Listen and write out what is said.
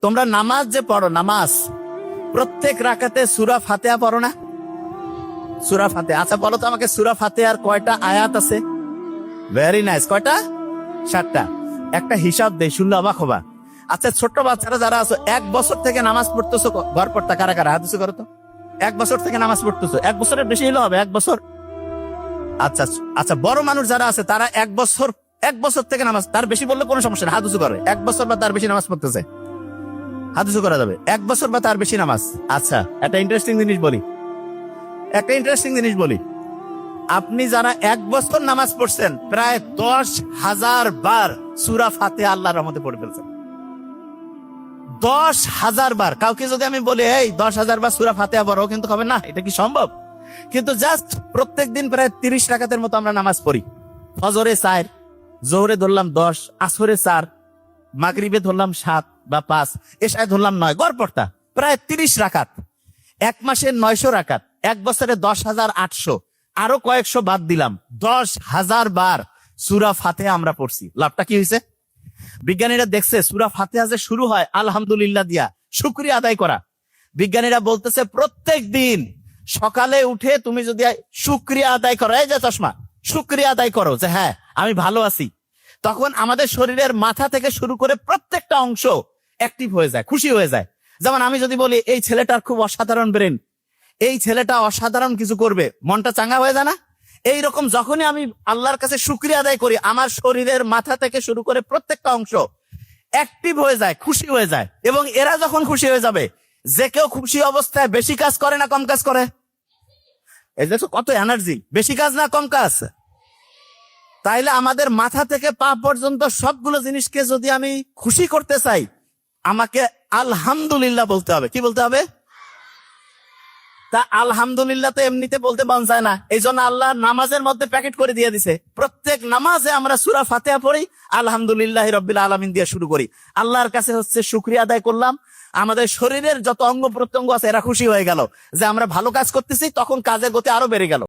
তোমরা নামাজ যে পড়ো, নামাজ প্রত্যেক রাকাতে সূরা ফাতিহা পড়ো না? সূরা ফাতিহা, আচ্ছা বলো তো আমাকে, সূরা ফাতিহার কয়টা আয়াত আছে? ভেরি নাইস, কয়টা? 7টা। একটা হিসাব দেই, শুনলে অবাক হবা। আচ্ছা ছোট্ট বাচ্চারা যারা আছো, 1 বছর থেকে নামাজ পড়তেছো, ঘর পড়তা কারা কারা? হাত উঁচু করো তো। 1 বছর থেকে নামাজ পড়তেছো, 1 বছরের বেশি হলে হবে, 1 বছর। আচ্ছা আচ্ছা, বড় মানুষ যারা আছে তারা 1 বছর থেকে নামাজ, তার বেশি বললে কোনো সমস্যা নেই, হাত উঁচু করে। 1 বছর বা তার বেশি নামাজ পড়তেছে, হাত উঁচু করা যাবে। 1 বছর বা তার বেশি নামাজ। আচ্ছা একটা ইন্টারেস্টিং জিনিস বলি, আপনি যারা 1 বছর নামাজ পড়ছেন, প্রায় 10,000 বার সূরা ফাতিহা আল্লাহর রহমতে পড়ে ফেলছেন। 10,000 বার। কাউকে যদি আমি বলি এই 10,000 বার সূরা ফাতিহা পড়ো, কিন্তু হবে না, এটা কি সম্ভব? কিন্তু জাস্ট প্রত্যেক দিন প্রায় 30 রাকাতের মতো আমরা নামাজ পড়ি। ফজরে 4, জোহরে ধরলাম 10, আসরে 4, মাগরিবে ধরলাম 7 বা 5, এশায় ধরলাম 9, গড় পড়তা প্রায় 30 রাকাত। 1 মাসে 900 রাকাত, 1 বছরে 10,800, আরো কয়েকশো বাদ দিলাম, 10,000 বার সূরা ফাতিহা আমরা পড়ছি। লাভটা কি হয়েছে? বিজ্ঞানীরা দেখছে সূরা ফাতিহা যে শুরু হয় আলহামদুলিল্লাহ দিয়া, শুকরিয়া আদায় করা। বিজ্ঞানীরা বলতেছে প্রত্যেক দিন সকালে উঠে তুমি যদি শুকরিয়া আদায় করো, এই যে চশমা, শুকরিয়া আদায় করো যে হ্যাঁ আমি ভালো আছি, তখন আমাদের শরীরের মাথা থেকে শুরু করে প্রত্যেকটা অংশ অ্যাক্টিভ হয়ে যায়, খুশি হয়ে যায়। যেমন আমি যদি বলি এই ছেলেটার খুব অসাধারণ ব্রেন, এই ছেলেটা অসাধারণ কিছু করবে, মনটা চাঙ্গা হয়ে যায় না? এইরকম যখনই আমি আল্লাহর কাছে শুকরিয়া আদায় করি, আমার শরীরের মাথা থেকে শুরু করে প্রত্যেকটা অংশ অ্যাক্টিভ হয়ে যায়, খুশি হয়ে যায়। এবং এরা যখন খুশি হয়ে যাবে, যে কেউ খুশি অবস্থায় বেশি কাজ করে না কম কাজ করে? এই দেখো কত এনার্জি, বেশি কাজ না কম কাজ? তাইলে আমাদের মাথা থেকে পা পর্যন্ত সবগুলো জিনিসকে যদি আমি খুশি করতে চাই, আমাকে আলহামদুলিল্লাহ বলতে হবে। কি বলতে হবে? তা আলহামদুলিল্লাহ তো এমনিতে বলতে মন চায় না, এই জন্য আল্লাহ নামাজের মধ্যে প্যাকেট করে দিয়ে দিছে। প্রত্যেক নামাজে আমরা সূরা ফাতিহা পড়ি, আলহামদুলিল্লাহ রাব্বিল আলামিন দিয়ে শুরু করি। আল্লাহর কাছে হচ্ছে শুকরিয়া আদায় করলাম, আমাদের শরীরের যত অঙ্গ প্রত্যঙ্গ আছে এরা খুশি হয়ে গেল যে আমরা ভালো কাজ করতেছি, তখন কাজের গতি আরো বেড়ে গেল।